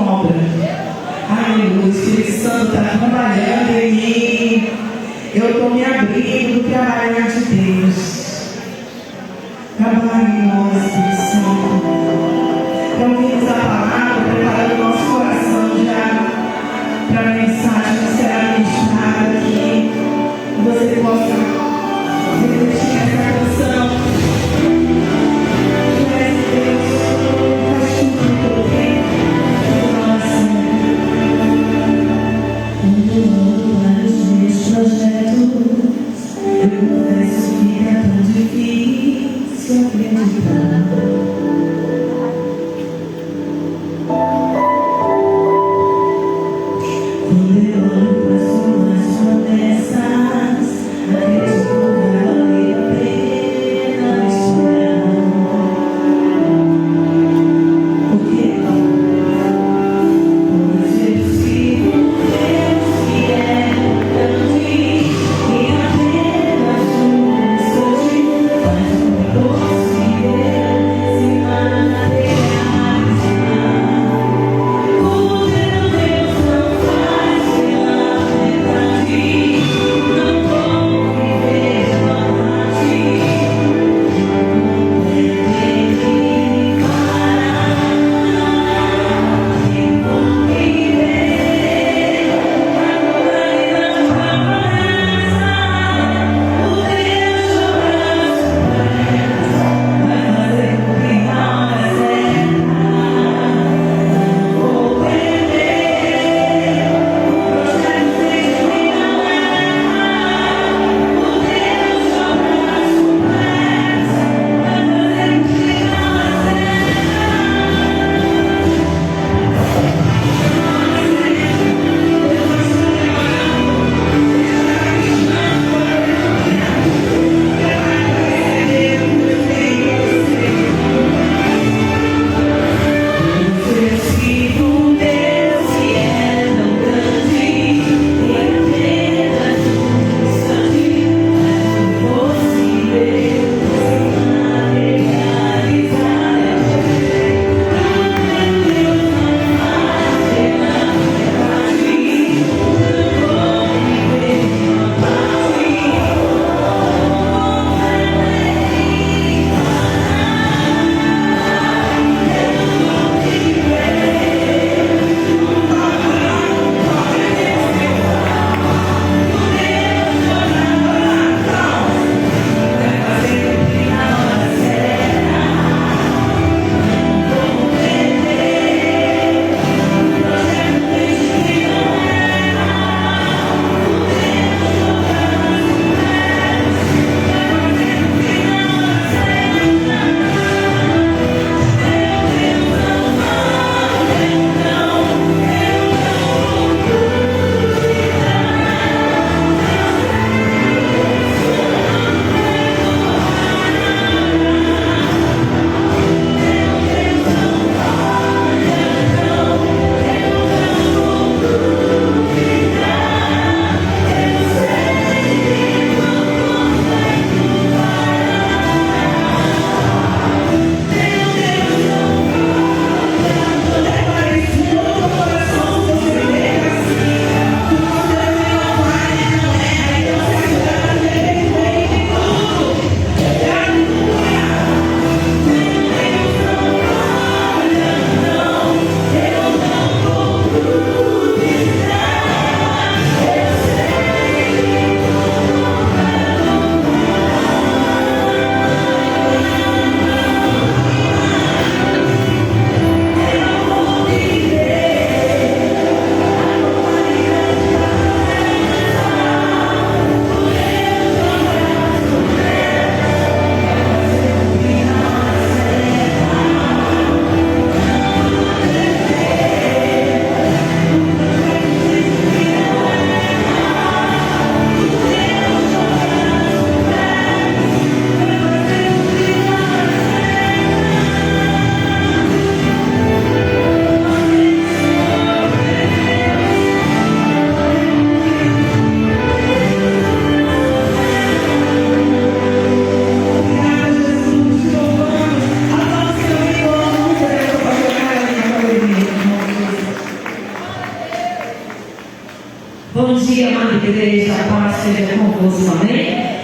obra. Aleluia, o Espírito Santo está trabalhando em mim. Eu estou me abrindo do trabalhar de Deus. Trabalhe em nós, Espírito Santo. Então, ouvimos a palavra, preparando o nosso coração já para a mensagem que será ministrada aqui. Que você possa refletir essa canção. Tu és Deus, faz tudo em todo tempo. Quando eu olho para os meus projetos, eu confesso que é tão difícil acreditar. Apenas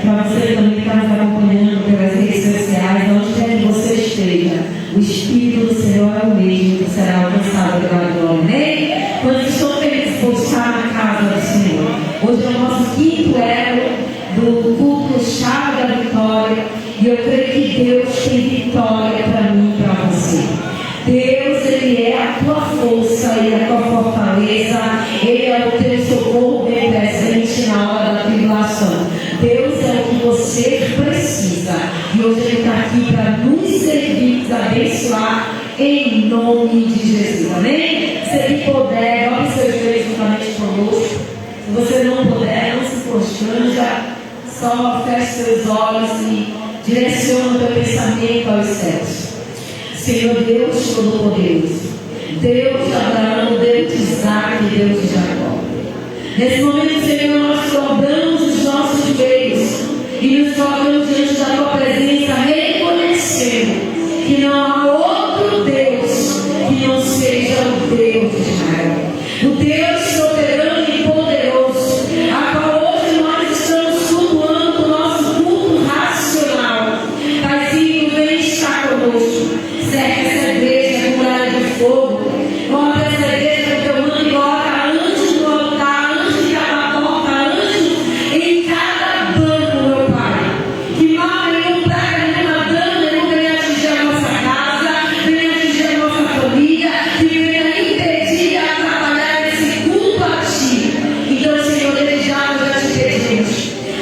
Para você também que está nos acompanhando pelas redes sociais, onde quer que você esteja, o Espírito do Senhor é o mesmo que será alcançado pela glória. Amém? Quando estou feliz por estar na casa do Senhor. Hoje é o nosso quinto elo do culto Chave da Vitória. E eu creio que Deus tem vitória para mim e para você. Deus, Ele é a tua força, Ele é a tua fortaleza, Ele é o teu socorro bem presente na hora da tribulação. Deus é o que você precisa. E hoje Ele está aqui para nos servir, nos abençoar, em nome de Jesus. Amém? Se Ele puder, dobre seus joelhos juntamente conosco. Se você não puder, não se constranja, só feche seus olhos e direciona o teu pensamento aos céus. Senhor Deus Todo-Poderoso, Deus de Abraão, Deus de Isaac, Deus de Jacó. Nesse momento, Senhor, nós dobramos os nossos joelhos e nos colocamos diante da tua presença, reconhecendo que não há outro Deus que não seja o Deus de Israel, o Deus soberano e poderoso, a qual hoje nós estamos cultuando o nosso culto racional. Paizinho, vem estar conosco. Cerca essa igreja com muralha de fogo. Coloca essa igreja no teu mano e coloca antes do altar, antes de cada porta, antes em cada banco, meu Pai. Que mal nenhum praga, nenhuma dano, nenhum venha atingir a nossa casa, venha atingir a nossa família, que venha impedir e atrapalhar esse culto a Ti. Então, Senhor, desde já nós já te pedimos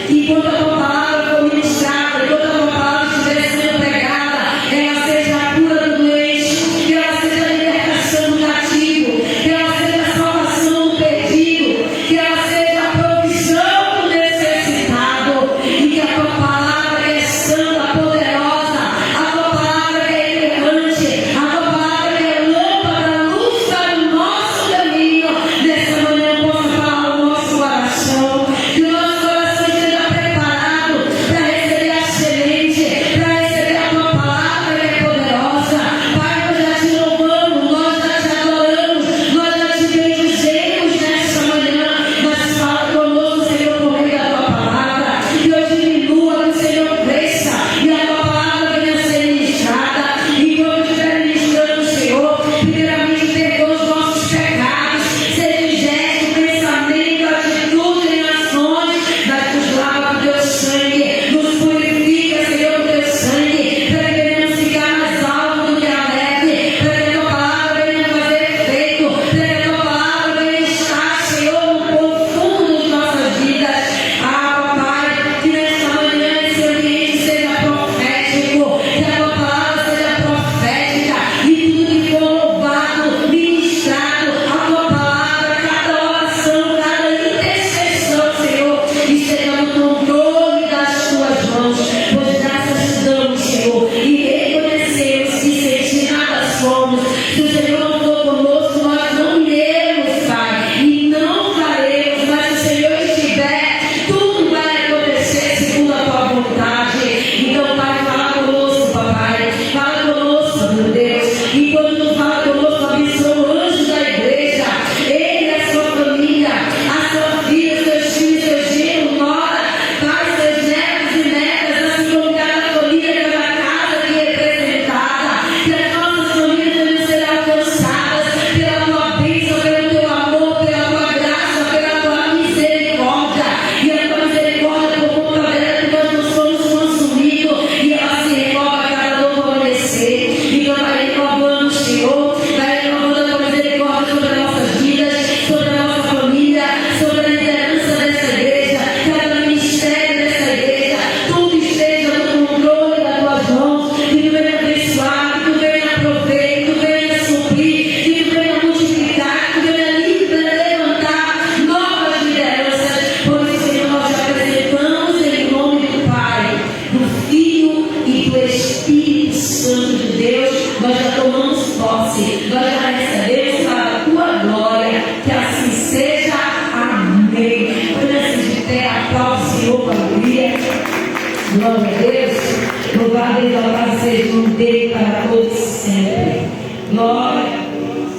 que enquanto a tua palavra for ministrada, enquanto a tua palavra estiver sendo pregada, ela seja a cura do doente, que ela seja a libertação do cativo, que ela seja a salvação do perdido, que ela seja a provisão do necessitado, e que a tua palavra que é santa, poderosa, a tua palavra que é elegante, a tua palavra que é lâmpada, luz para o nosso caminho, nessa manhã possa falar o nosso coração, que o nosso coração esteja preparado para receber a semente, para receber a tua palavra que é poderosa. Pai, nós já te louvamos, nós já te adoramos, nós já te bendizemos nesta manhã, mas fala conosco, Senhor, por meio da tua palavra, que eu diminua, que o Senhor cresça, e a tua palavra venha a ser ministrada, e quando estiver ministrando, Senhor, primeiramente perdoa os nossos pecados, seja em gesto, pensamento, atitude, em ações, mas nos lava com teu sangue, nos purifica, Senhor, com teu sangue, para que venhamos ficar mais alto do que a leve, para que a tua palavra venha fazer efeito, para que a tua palavra venha estar, Senhor, no profundo de nossas vidas. Pai, que nesta manhã esse ambiente seja profético, que a tua palavra seja profética, e tudo que for louvado, ministrado, a tua palavra, cada oração, cada intercessão, Senhor, esteja no controle das tuas mãos, pois graças te damos, Senhor, e reconhecemos que sem ti nada somos. Se o Senhor não for conosco, nós não iremos, Pai, e não faremos, mas se o Senhor estiver, tudo vai acontecer segundo a tua vontade. Então, Pai, fala conosco, papai, fala conosco, meu Deus, e quando tu fala conosco, abençoa o anjo da igreja, ele e a sua família, a sua filha, seus filhos, seus genros, nora, Pai, seus netos e netas, assim como cada família, cada casa aqui representada, que as nossas famílias devem ser alcançadas pela tua bênção, pelo teu amor, pela tua graça, pela tua misericórdia, e a tua misericórdia por conta dela que nós não somos consumidos, e ela se renova a cada novo amanhecer. Então vai renovando, Senhor, vai renovando a tua misericórdia sobre as nossas vidas, sobre a nossa família, sobre a liderança dessa igreja, cada ministério dessa igreja, tudo esteja no controle das tuas mãos, que tu venha abençoar, que tu venha prover, que tu venha suprir, que tu venha multiplicar, que tu venha levantar novas lideranças. Por isso, Senhor, nós te apresentamos em nome do Pai, do Filho e do Espírito Santo de Deus. Nós já tomamos posse, nós já recebemos para a tua glória, que assim seja. Amém. Antes de ter aplauso, Senhor, para a alegria. Glória a Deus. Louvado e exaltado seja o dele para todos sempre. Glória a Deus.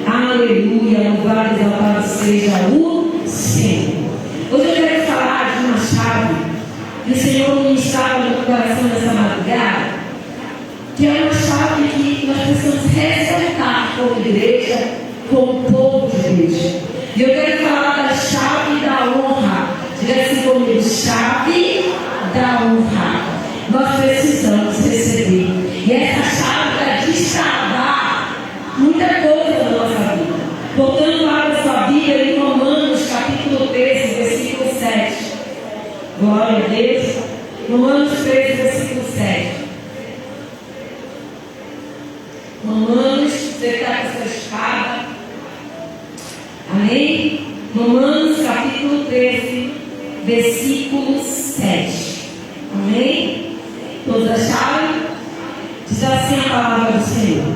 Aleluia. Louvado e exaltado seja o Senhor. Hoje eu quero falar de uma chave E o Senhor ministrava no meu coração nessa madrugada, que é uma chave que nós precisamos resgatar como igreja, como povo de Deus. E eu quero falar da chave da honra. Diga assim comigo: chave da honra. Nós precisamos receber. E essa chave vai destravar muita coisa na nossa vida. Voltando lá para a sua Bíblia, em Romanos, capítulo 13, versículo 7. Glória a Deus. Romanos 13, versículo 7. Romanos, você está com essa espada. Amém? Romanos, capítulo 13, versículo 7. Amém? Todos acharam? Diz assim a palavra do Senhor: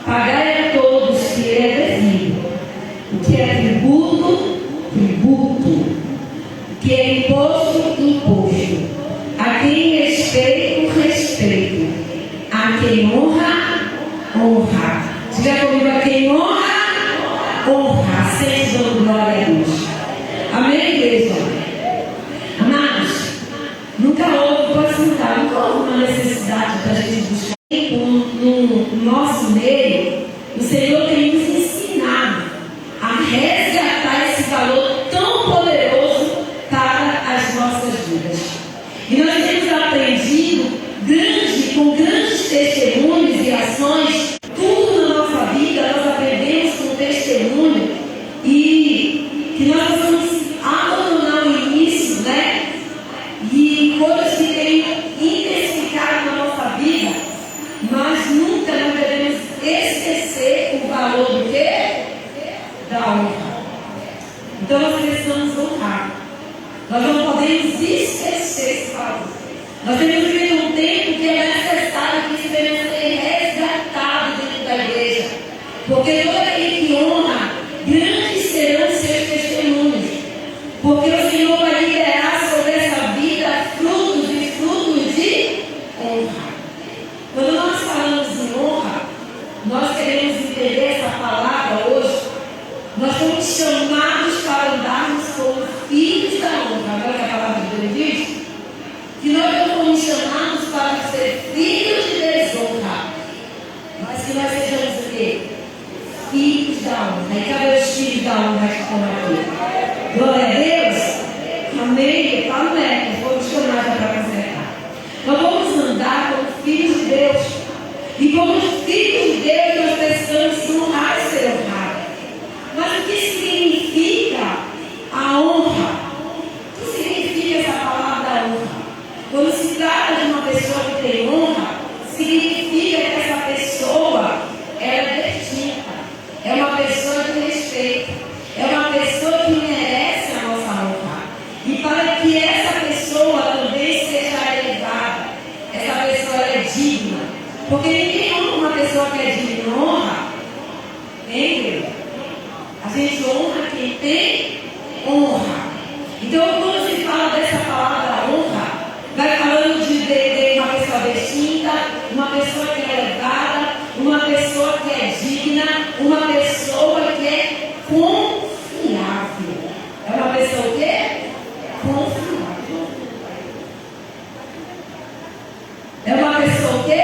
pagai a todos que é devido, o que é tributo, tributo, o que é imposto, imposto, a quem respeito, respeito, a quem honra, honra. Diga comigo: a quem honra, honra. Sempre dando glória a Deus. Amém, igreja? Amados, nunca houve, pode sentar, nunca houve uma necessidade da gente buscar no nosso meio. O Senhor tem nos ensinado a resgatar esse valor tão poderoso para as nossas vidas. E nós temos aprendido com grandes testemunhos e ações, tudo na nossa vida nós aprendemos com testemunho, e que nós possamos abandonar o início, né? E coisas que têm intensificado na nossa vida, mas nunca nós devemos esquecer o valor do quê? Da honra. Então nós precisamos honrar. Nós não podemos esquecer esse valor. Nós temos vivido um tempo que é necessário que isso venha a ser resgatado dentro da igreja. Porque todo aquele que honra, grandes serão os seus testemunhos. Porque o Senhor vai liberar sobre essa vida frutos e frutos de honra. Quando nós falamos em honra, nós queremos entender essa palavra hoje. Nós somos chamados para andarmos como filhos da honra. Agora que a palavra de Deus diz que nós não fomos chamados para ser filhos de desonra, mas que nós sejamos o quê? Filhos da honra. E cadê os filhos da honra que estão aqui? Glória a Deus. Amém. Está no método. Fomos chamados para consertar. Nós vamos andar como filhos de Deus. E como filhos de Deus, nós precisamos honrar e ser honrados. Mas o que significa a honra? O que significa essa palavra honra? Quando se trata de uma pessoa que tem honra, significa que essa pessoa é distinta, é uma pessoa de respeito, é uma pessoa que merece a nossa honra. E para que essa pessoa também seja elevada, essa pessoa é digna. Porque ninguém honra uma pessoa que é digna, honra. Hein? A gente honra quem tem honra. Então, quando se fala dessa palavra honra, vai falando de uma pessoa distinta, uma pessoa que é elevada, uma pessoa que é digna, uma pessoa que é confiável. É uma pessoa o quê? Confiável. É uma pessoa o quê?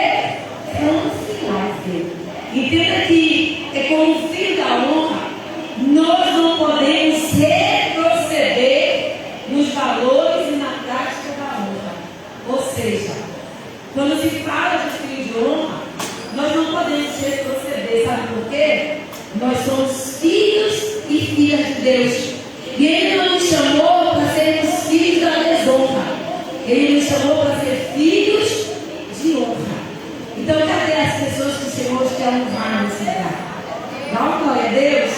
Confiável. Entenda que como filho da honra, nós não podemos retroceder nos valores e na prática da honra. Ou seja, quando se fala de filho de honra, nós não podemos retroceder. Sabe por quê? Nós somos filhos e filhas de Deus. E Ele não nos chamou para sermos filhos da desonra. Ele nos chamou para ser filhos de honra. Então, cadê as pessoas que o Senhor quer honrar nesse lugar? Dá uma glória a Deus.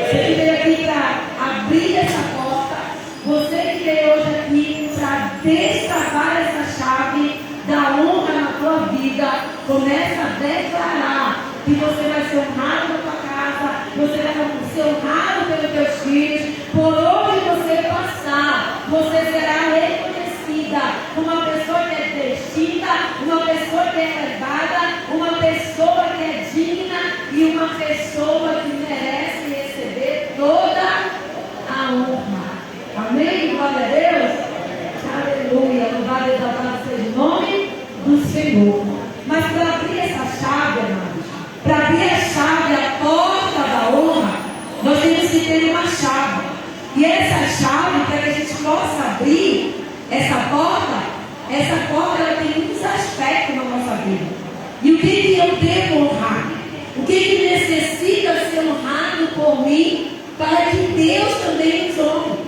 Você que veio aqui para abrir essa porta, você que veio hoje aqui para destravar essa chave da honra na tua vida, começa a declarar que você vai ser honrado na tua casa, você vai ser honrado pelos teus filhos, por onde você passar, você será reconhecida como uma pessoa que é distinta, uma pessoa que é elevada, uma pessoa que é digna e uma pessoa que merece receber toda a honra. Amém? Glória a Deus. Aleluia. louvado e exaltado seja o nome do Senhor. Mas para abrir essa chave, amados, para abrir a chave, a porta da honra, nós temos que ter uma chave. E essa chave, para que a gente possa abrir essa porta ela tem muitos aspectos na nossa vida. E o que eu devo honrar? O que necessita ser honrado por mim para que Deus também nos honre?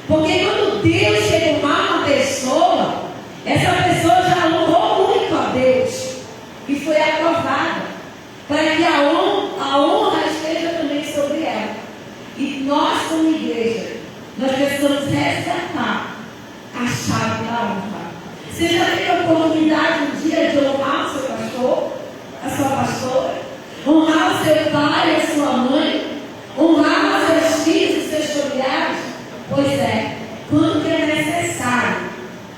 Porque quando Deus chega a honrar uma pessoa, essa pessoa já honrou muito a Deus e foi aprovada para que a honra esteja também sobre ela. E nós, como igreja, nós precisamos resgatar a chave da honra. Você já teve a oportunidade um dia de honrar o seu pastor, a sua pastora, honrar o seu pai, a sua mãe, honrar os seus filhos, os seus familiares? Pois é, quando que é necessário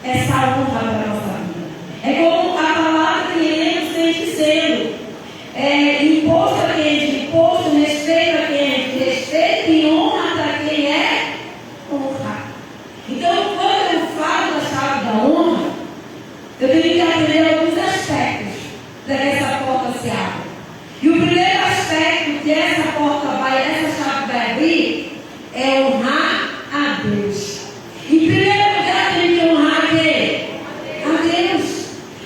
essa honra para a nossa vida? É como a palavra que lemos vem dizendo: imposto a quem é de imposto, respeito a quem é de respeito e honra para quem é honra. Então, quando eu falo da chave da honra, eu tenho que aprender alguns aspectos para que essa porta se abra. E o primeiro aspecto que essa chave vai abrir é honrar a Deus. Em primeiro lugar, eu tenho que honrar quem? A Deus.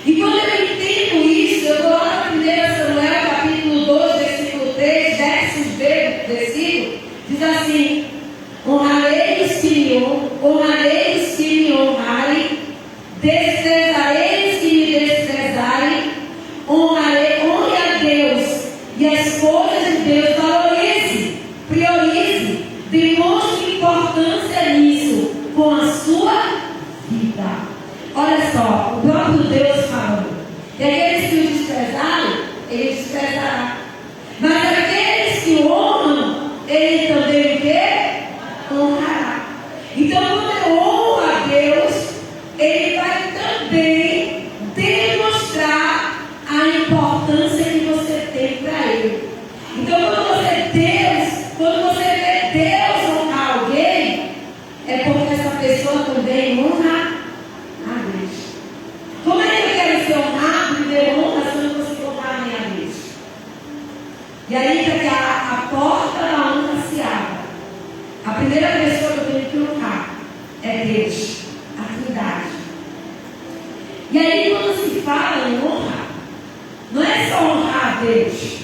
E quando eu entendo isso, eu vou lá no 1 Samuel, capítulo 2, versículo 3, versículo, diz assim: honrarei os que me honrarem, desprezareis que me desprezarem, honre a Deus e as coisas de Deus, priorize, demonstre importância nisso com a sua vida. Olha só, o próprio Deus falando: e aqueles que o desprezarem, ele desprezará, mas aqueles que honram, ele também o quê? Honrará. Então, quando eu honro a Deus, ele vai também demonstrar a importância que você tem para ele. Então, quando você vê Deus honrar alguém, é porque essa pessoa também honra a Deus. Como é que eu quero ser honrado? Primeiro honra, se eu não consigo honrar nem a Deus. E aí, para que a porta da honra se abra, a primeira pessoa que eu tenho que honrar é Deus, a Trindade. E aí, quando se fala em honra, não é só honrar a Deus,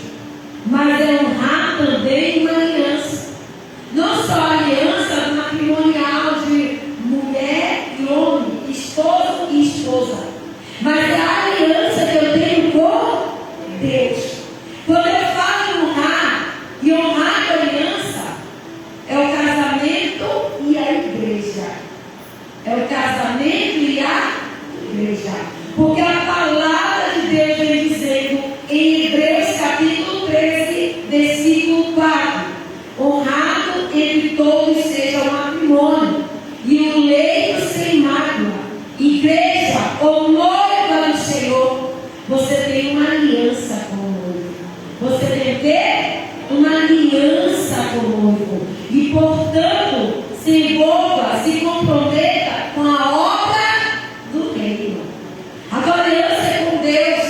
mas é honrar também uma aliança. Não só a aliança matrimonial de mulher e homem, esposo e esposa, mas é a aliança que eu tenho com Deus. Quando eu falo em honrar, e honrar a aliança, é o casamento e a igreja. É o casamento e a igreja. Porque a palavra de Deus vem dizendo em Hebreus capítulo 13, versículo 4: honrado entre todos seja o matrimônio e o leito sem mácula. Igreja ou noiva do Senhor, você tem uma aliança com o noivo. Você tem o quê? Uma aliança com o noivo. E, portanto, se envolva, se comprometa com a obra do reino. A tua aliança é com Deus.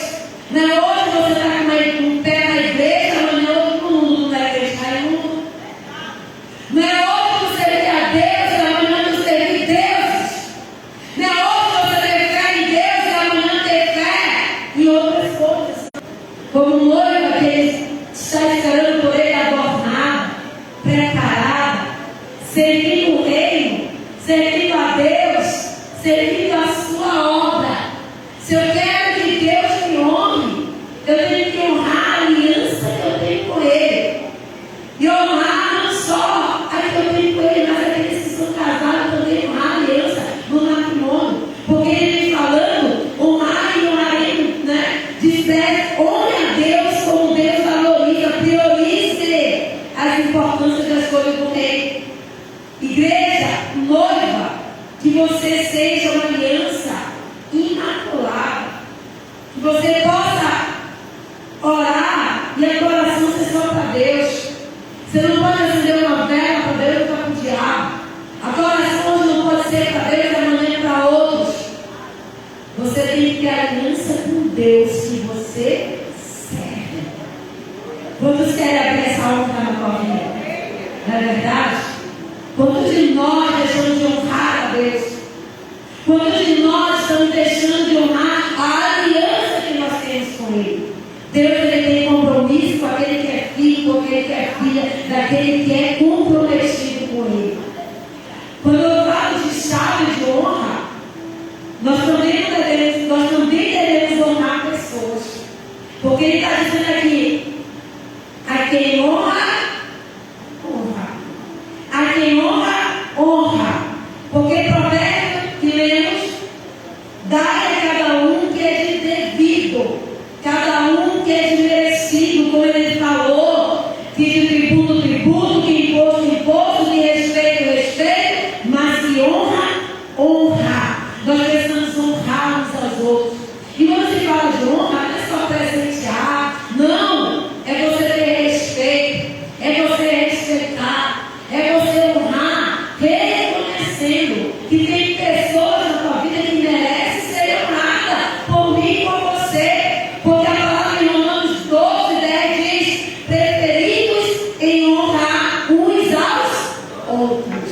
Não é hoje você está com um pé na igreja, amanhã outro no mundo, não é acreditar em mundo. Não é hoje você servir a Deus, amanhã você servir Deus. Não é hoje você ter fé em Deus, Você tem que ter aliança com Deus que você serve. Quantos querem abrir essa honra na tua vida? Não é verdade? Quantos de nós deixamos de honrar a Deus? Quantos de nós estamos deixando de honrar a aliança que nós temos com Ele? Deus, Ele tem compromisso com aquele que é filho, com aquele que é filha, daquele que é comprometido com Ele. Quando eu falo de chave de honra, nós também devemos honrar pessoas. Porque Ele está dizendo aqui, a quem honra, honra. A quem honra, honra. Porque provérbio que lemos, dá a cada um que é de devido, cada um que é de merecido, como ele falou, que de tributo, tributo, que imposto, imposto, que respeito, respeito, mas que honra, honra. Nós precisamos honrar uns aos outros. E quando se fala de honra, não é só presentear, não, é você ter respeito, é você respeitar, é você honrar, reconhecendo que tem pessoas na tua vida que merecem ser honradas por mim e por você, porque a palavra em Romanos 12:10 diz: preferidos em honrar uns aos outros.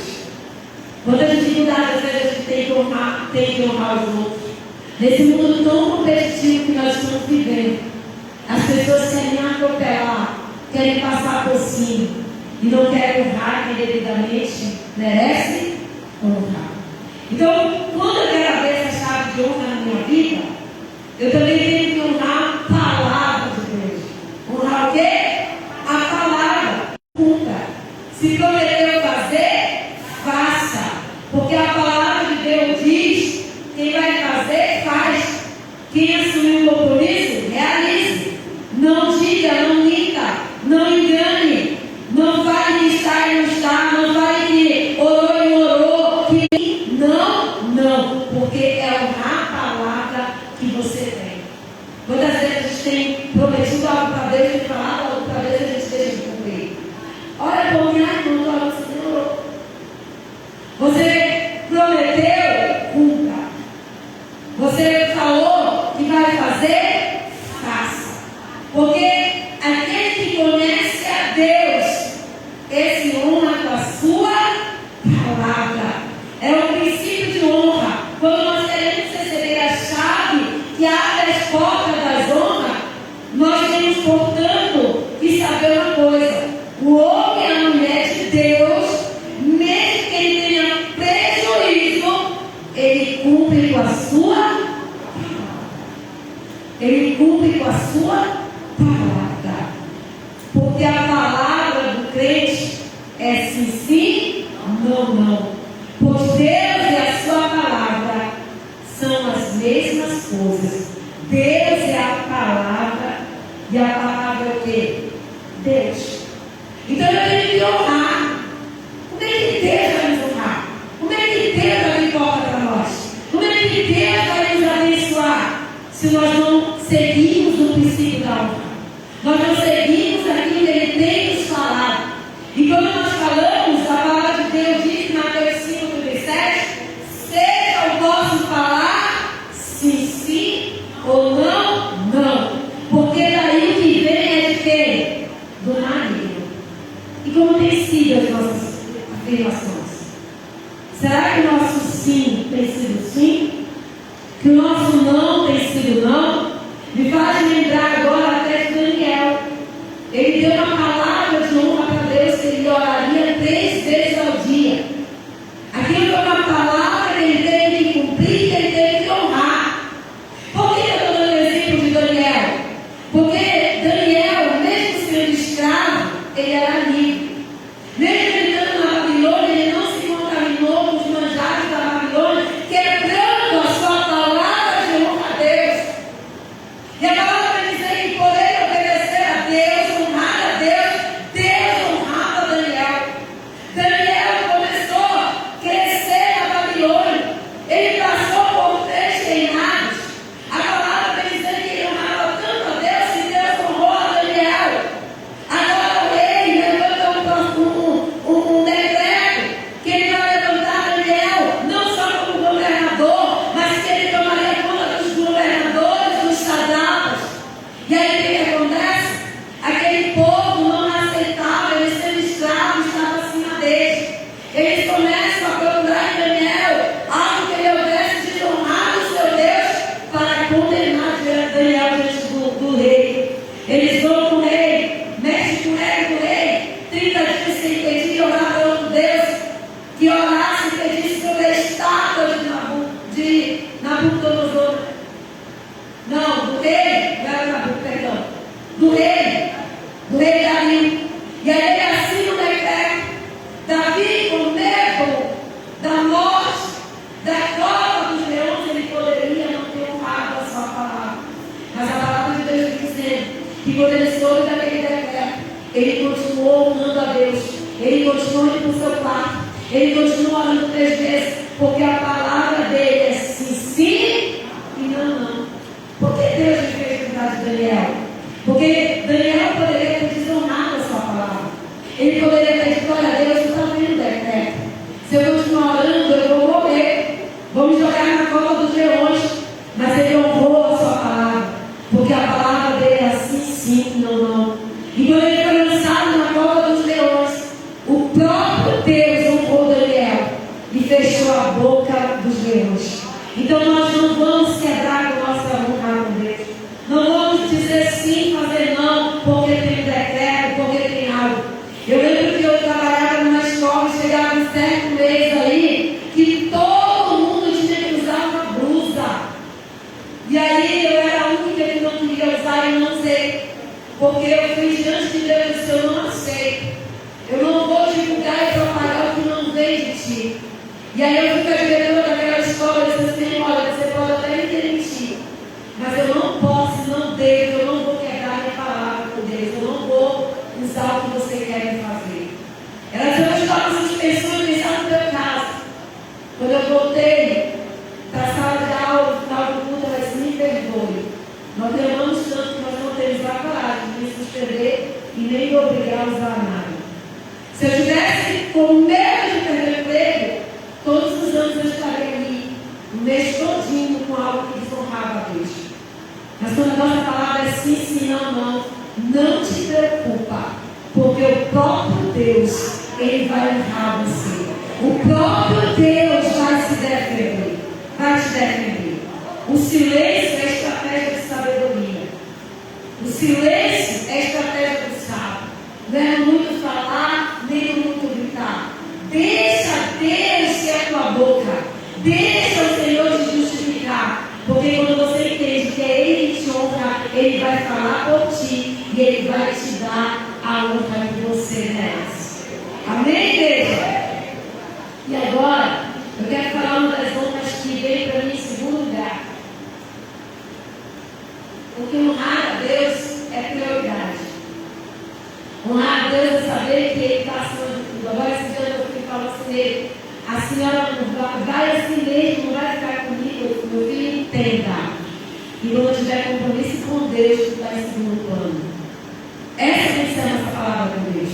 Quantas dificuldades às vezes a gente tem que honrar os outros. Nesse mundo tão competitivo que nós estamos vivendo, as pessoas querem atropelar, querem passar por cima e não querem honrar quem devidamente merece honrar. Então, quando eu quero abrir essa chave de honra na minha vida, eu também tenho que honrar a palavra de Deus. Honrar o quê? A palavra. Cumpra. Se prometeu fazer, faça. Porque a palavra de Deus diz: quem vai fazer, faz. Quem assumiu o compromisso, realize. Não diga, não minta, não engane. Não fale que está e não está. Não fale que orou e orou. Que não. Porque é honrar a palavra que você tem. Quantas vezes a gente tem prometido algo para Deus e falado algo para Deus e a gente deixa de cumprir? Olha, bom, não estou falando, você orou. Você prometeu, cumpra. Você falou que vai fazer, faça. Porque aquele que conhece a Deus, esse honra com a sua palavra. É o princípio de honra. Quando nós queremos receber a chave que abre as portas das honras, nós temos, portanto, que saber uma coisa: o homem e a mulher de Deus, mesmo que ele tenha prejuízo, ele cumpre com a sua palavra. Ele cumpre com a sua palavra. Porque a palavra do crente é sim, sim, não. Pois Deus e a sua palavra são as mesmas coisas. Deus é a palavra e a palavra é o quê? Deus. Então eu tenho que honrar. Como é que Deus vai nos honrar? Como é que Deus vai abrir porta para nós? Como é que Deus vai nos abençoar se nós não seguimos o princípio da honra? Nós não seguimos aquilo que Ele tem nos falado. E quando nós falamos, a palavra de Deus diz em Mateus 5:37, seja o vosso falar sim, ou não. Porque daí o que vem é de quem? Do marido. E como tem sido as nossas afirmações? Será que o nosso sim tem sido sim? Que o nosso não tem sido não? Me faz lembrar agora até de Daniel. Ele deu uma palavra de honra para Deus, que ele oraria 3 vezes ao dia. Aquilo foi uma palavra que ele teve que cumprir, que ele teve que honrar. Por que eu estou dando o exemplo de Daniel? Porque Daniel, mesmo sendo escravo, ele era livre. Mesmo ele estando na Babilônia, ele não se contaminou com os manjares da Babilônia, quebrando a sua palavra de honra a Deus. E a palavra vai dizer do rei Davi. E aí ele assina o decreto. Davi, com medo da morte, da cova dos leões, ele poderia não ter honrado a sua palavra. Mas a palavra de Deus diz dizendo que quando ele soube daquele decreto, ele continuou honrando a Deus. Ele continuou indo para o seu quarto. Ele continuou orando 3 vezes. Porque a palavra dele é sim, sim e não, não. Por que Deus me fez cuidar de Daniel? Porque Daniel poderia ter desonrado a sua palavra. Ele poderia ter dito: olha, Deus, tu está vendo o decreto. Se eu continuar orando, eu vou morrer. Vamos jogar na cova dos leões. Mas ele honrou a sua palavra. Porque a palavra dele é assim, sim, não, não. E quando ele foi lançado na cova dos leões, o próprio Deus honrou Daniel e fechou a boca dos leões. Então nós não vamos quebrar a nossa honra com Deus. Não vamos dizer sim, fazer não, porque tem um decreto, porque tem algo. Eu lembro que eu trabalhava numa escola e chegava um certo mês aí que todo mundo tinha que usar uma blusa. E aí eu era a única que não queria usar e não sei. Porque eu fui diante de Deus e disse: eu não aceito. Eu não vou divulgar e propagar o que não vem de ti. E aí eu fui a diretora daquela escola e disse assim: olha, você pode até me demitir, mas eu não posso, não devo, eu não vou quebrar minha palavra com Deus. Eu não vou usar o que você quer me fazer. Ela disse: eu vou te dar uma suspensão e pensar no teu caso. Quando eu voltei para a sala de aula, no final do culto, ela disse: me perdoe. Nós te amamos tanto que nós não temos a coragem de me suspender e nem me obrigar a usar nada. Se eu tivesse com medo de perder o emprego, todos os anos eu estaria ali, um mês todinho, com algo que desonrava a Deus. Mas quando a nossa palavra é sim, sim, não, não, não te preocupa, porque o próprio Deus, Ele vai honrar você. O próprio Deus vai se defender, vai te defender. O silêncio é estratégia de sabedoria. O silêncio é estratégia do sábio. Não é muito falar, nem muito gritar. Deixa Deus ser a tua boca. Deixa o Senhor te justificar. Porque quando você entende que é Ele que te honra, Ele vai falar por ti e Ele vai te dar a honra que você merece. Amém, igreja? E agora, eu quero falar uma das honras que veio para mim em segundo lugar. Porque honrar a Deus é prioridade. Honrar a Deus é saber que Ele está acima de tudo. Agora, esse dia eu fui falando assim: a senhora vai assim mesmo, não vai ficar comigo, meu filho, entenda. E quando tiver compromisso com Deus, tu está em segundo plano. Essa tem que ser a nossa palavra com Deus.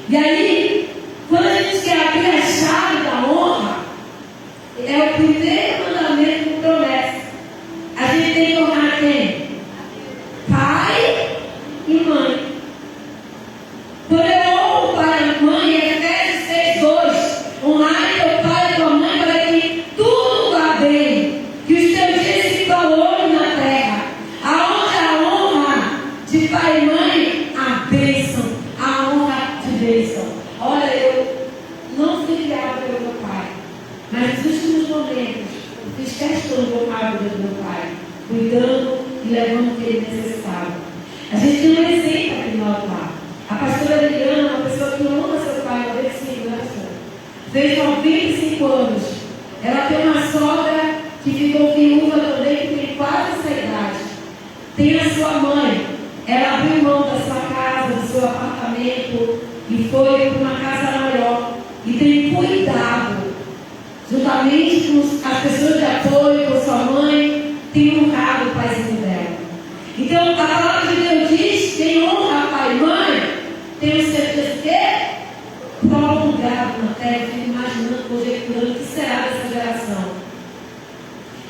E aí, quando a gente quer abrir a chave da honra, é o primeiro mandamento com promessa. A gente tem que honrar quem? Pai e mãe. Quando eu honro o pai e a mãe, em Efésios 6:2, honrar teu pai e tua mãe para que tudo vá bem, que os teus dias se prolonguem na terra. Aonde a honra de pai e mãe, a bênção, a honra de bênção. Olha, eu não fui criada pelo meu pai, mas nos últimos momentos eu fiz questão de honrar o Deus do meu pai, cuidando e levando o que ele necessitava. A gente tem um exemplo aqui no altar. A pastora Liliana é uma pessoa que honra seu pai, 95 anos. Fez 95 anos. Ela tem uma sogra que ficou viúva também, que tem quase essa idade. Tem a sua mãe. Ela abriu mão da sua casa, do seu apartamento e foi para uma casa maior. E tem cuidado, juntamente com as pessoas de apoio, com sua mãe, tem honrado o paizinho dela. Então, a palavra de Deus diz: quem honra pai e mãe, tenho certeza que prolongado na terra. Eu fico imaginando, conjecturando o que será dessa geração.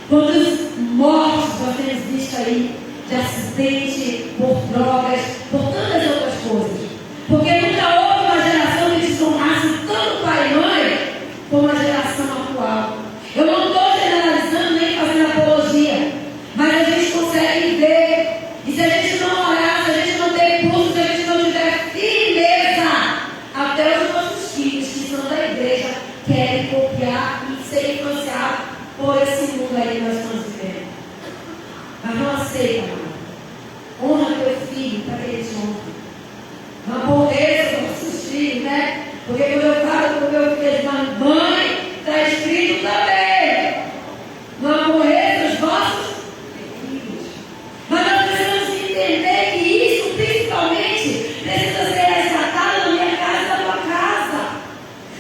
Quantas mortes nós temos visto aí de acidente, por drogas, por tantas outras coisas. Porque nunca houve uma geração que desonrasse tanto pai e mãe como a geração atual. Eu não estou generalizando nem fazendo apologia, mas a gente consegue ver. E se a gente não orar, se a gente não ter impulso, se a gente não tiver firmeza, até os nossos filhos que são da igreja querem copiar e ser influenciados por esse mundo aí que nós estamos vivendo. Mas não aceita, mano. Honra teu filho. filhos para que eles honrem. Não aborreça os nossos filhos, né? Porque quando eu falo com o meu filho, mãe, está escrito também. Não aborreça os vossos filhos. Mas nós precisamos entender que isso, principalmente, precisa ser resgatado na minha casa e na tua casa.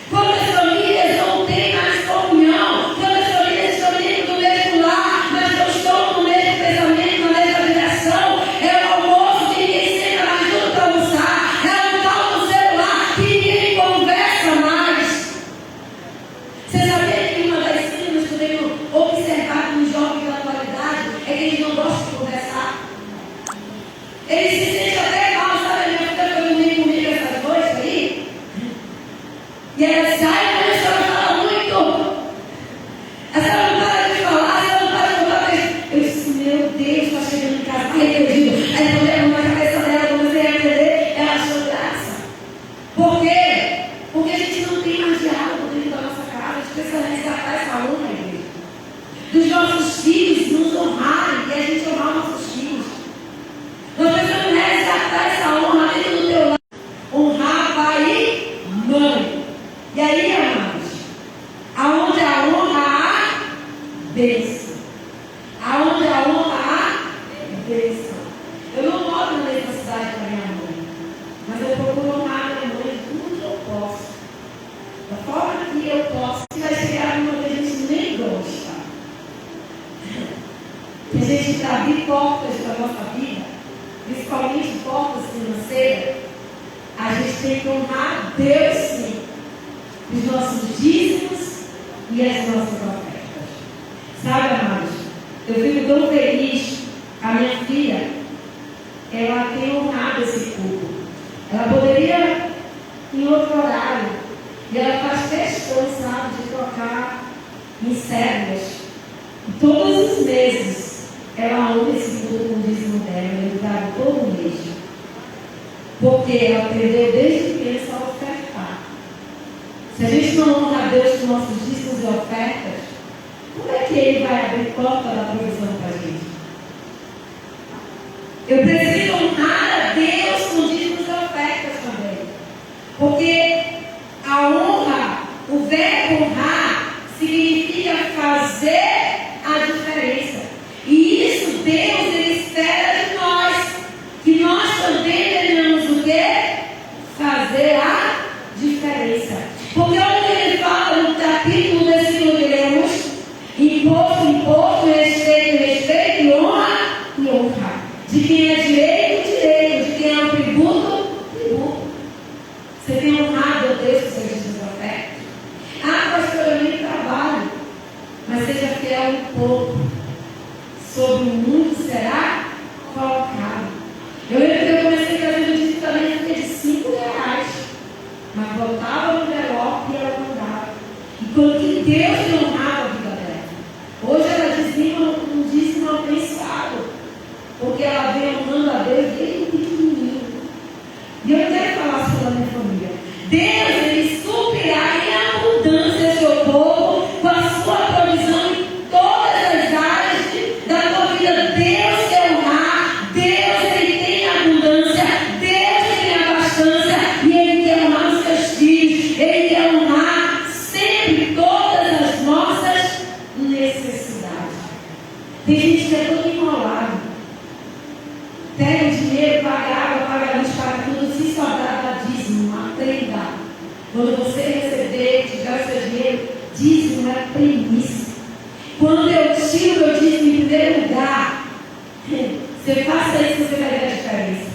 Quando as famílias não têm mais comunhão, quando as famílias estão dentro do mesmo lar, mas não estão no mesmo pensamento, na mesma direção, é o almoço que ninguém senta mais junto para almoçar, é o tal do celular que ninguém conversa mais. Você sabia que uma das coisas que nós podemos observar nos jovens da atualidade é que eles não gostam de conversar? Eles se sentem até mal, sabe? A minha filha foi dormir comigo essas noites aí. E ela disse, ai, mas a senhora fala muito. A senhora não para de falar, a senhora não para de contar. Eu disse, meu Deus, está chegando em casa, ai, perdido. Aí eu olhei na cabeça dela, comecei a entender, ela achou graça. Por quê? Porque a gente não tem mais diálogo dentro da nossa casa, a gente precisa resgatar essa honra, igreja. Dos nossos filhos nos honrarem e a gente honrar nossos filhos. Nós precisamos resgatar essa honra dentro do teu lar. Honrar pai e mãe. E aí, amados, aonde a honra há bênção. Aonde a honra há bênção. Eu não moro na mesma cidade com a minha mãe, mas eu procuro honrar a minha mãe tudo que eu posso. Da forma que eu posso. Se vai chegar numa que a gente nem gosta. Que a gente abrir portas para a nossa vida, principalmente portas financeiras, a gente tem que honrar Deus sim. Os nossos dízimos e as nossas ofertas. Sabe, amados? Eu fico tão feliz. A minha filha, ela tem honrado esse culto. Ela poderia em outro horário. E ela faz questão, sabe, de tocar em células. E todos os meses, ela honra esse culto com o dízimo dela. Eu trago todo mês. Porque ela aprendeu desde criança a ofertar. Se a gente não honra a Deus com nossos dízimos e ofertas, como é que Ele vai abrir porta da provisão para a gente? Eu preciso honrar a Deus com dízimos e ofertas também. Porque a honra, o verbo honrar, significa fazer a diferença. E isso Deus Ele espera de nós. Que nós também devemos o quê? Fazer a diferença. Porque onde ele fala no capítulo desse que lemos, imposto, respeito, e honra. De quem é direito, de quem é um tributo. Você tem honrado a Deus com seus dízimos e ofertas? Ah, pastor, eu nem trabalho. Mas seja fiel um pouco. Sobre o mundo será colocado. Eu lembro que eu comecei fazendo dízimo também de R$5. Mas botava no envelope e ela mandava. E quando que Deus me honrava a vida dela. Hoje ela dizima um dízimo abençoado. Porque ela vem honrando a Deus desde pequenininho. E eu quero falar sobre a minha família. Deus, Ele suprirá em abundância seu povo com a sua provisão em todas as áreas da tua vida. Deus quer honrar. Deus, Ele tem abundância. Deus tem abastança. E Ele quer honrar os seus filhos. Ele quer honrar sempre todas as nossas necessidades. Tem gente que é todo enrolado. Pega o dinheiro, paga água, paga luz, paga tudo, se sobrar para dízimo, aprenda. Quando você receber, tiver o seu dinheiro, dízimo é premissa. Quando eu tiro meu dízimo em primeiro lugar, você faça isso, você vai ver a diferença.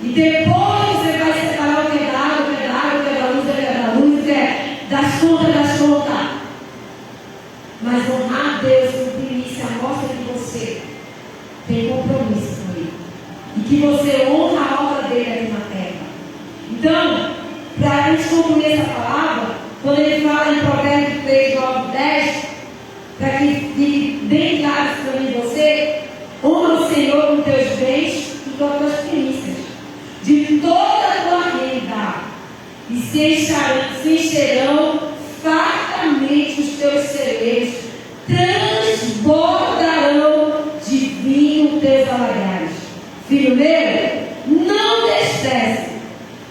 E depois você vai separar o que é da água, o que é da água, o que é da luz, o que é da luz, o que é das contas. Mas honrar Deus com primícia mostra que você tem compromisso com Ele. E que você honra a obra dele aqui na terra. Então, para a gente concluir essa palavra, quando ele fala em Provérbios 3, 9, 10, para que fique bem claro para mim e você, honra o Senhor com teus bens e com as tuas primícias, de toda a tua renda, e se encherão fartamente os teus celeiros, transbordarão de vinho teus alagares. Filho meu, não despreze,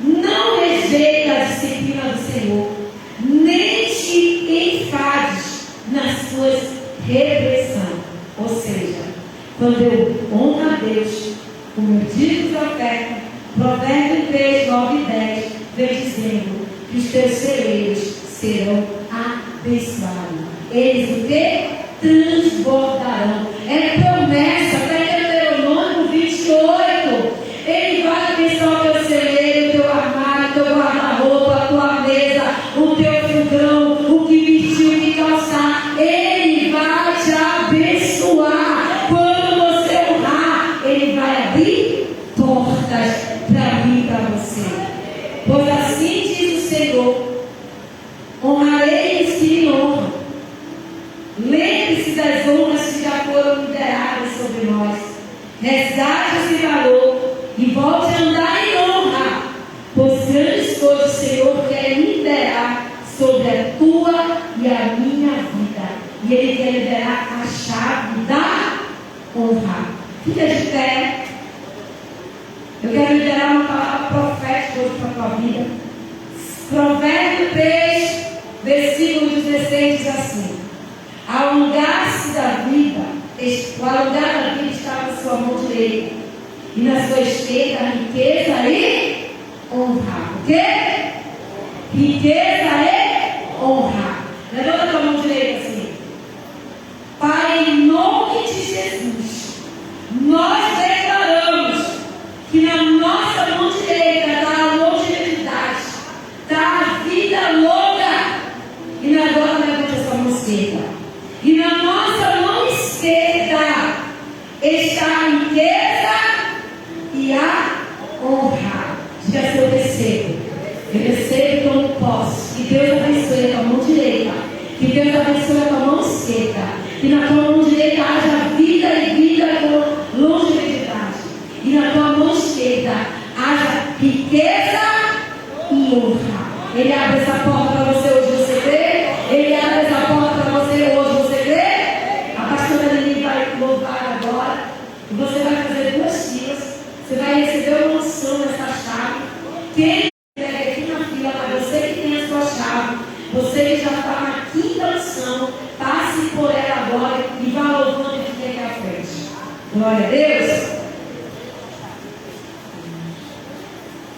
não rejeite a disciplina do Senhor, nem te enfades nas suas repressões. Ou seja, quando eu honro a Deus, como eu digo o profeta, Provérbios 3, 9 e 10, vem dizendo que os teus celeiros serão abençoados. Eles o que? Transbordarão. É promessa, está em Deuteronômio 28. Ele vai abençoar o teu celeiro, o teu armário, o teu guarda-roupa, a tua mesa, o teu fogão, o que vestir, o que calçar. Ele vai te abençoar. Quando você honrar, ele vai abrir portas para vir para você. Pois assim diz o Senhor: honrarei os que me honram. Lembre-se das honras que já foram liberadas sobre nós. Resgate esse valor e volte a andar em honra, pois grandes coisas o Senhor quer liberar sobre a tua e a minha vida. E Ele quer liberar a chave da honra. Fica de pé. Eu quero liberar uma palavra profética hoje para a tua vida. Provérbio 3, versículo 16 diz assim: alongar-se da vida, o alongar da vida está na sua mão direita, e na sua esquerda a riqueza e honra. O quê? Riqueza e honra. Levanta a tua mão direita assim. Pai, em nome de Jesus, nós declaramos que na nossa mão direita está a longevidade, está a vida longa, e na agora levante a sua mão esquerda. E na nossa mão esquerda está a riqueza e a honra. Diga assim: eu recebo. Eu recebo e tomo posse. Que Deus abençoe a tua mão direita. Que Deus abençoe a tua mão esquerda. Que na tua mão direita haja vida e vida com longevidade. E na tua mão esquerda haja riqueza e honra. Ele abre essa porta para você hoje, você vê? Ele abre essa porta para você hoje, você vê? A pastora Lili vai louvar agora. E você vai fazer 2 dias. Você vai receber uma unção nessa chave. Quem pega aqui na fila, para você que tem a sua chave, você que já está na 5ª unção, passe por ela agora e vá louvando e fique aqui à frente. Glória a Deus.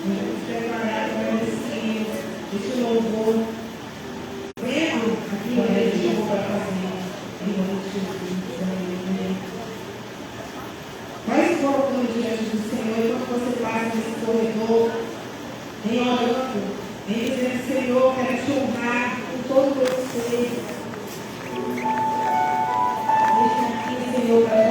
Vamos preparar para esse louvor. Vendo aqui o que para fazer em nome de Jesus. Vai se colocando diante do Senhor enquanto você passa nesse corredor, em orando, em dizendo: Senhor, quero te honrar com todo o meu ser. Deixa aqui, Senhor, para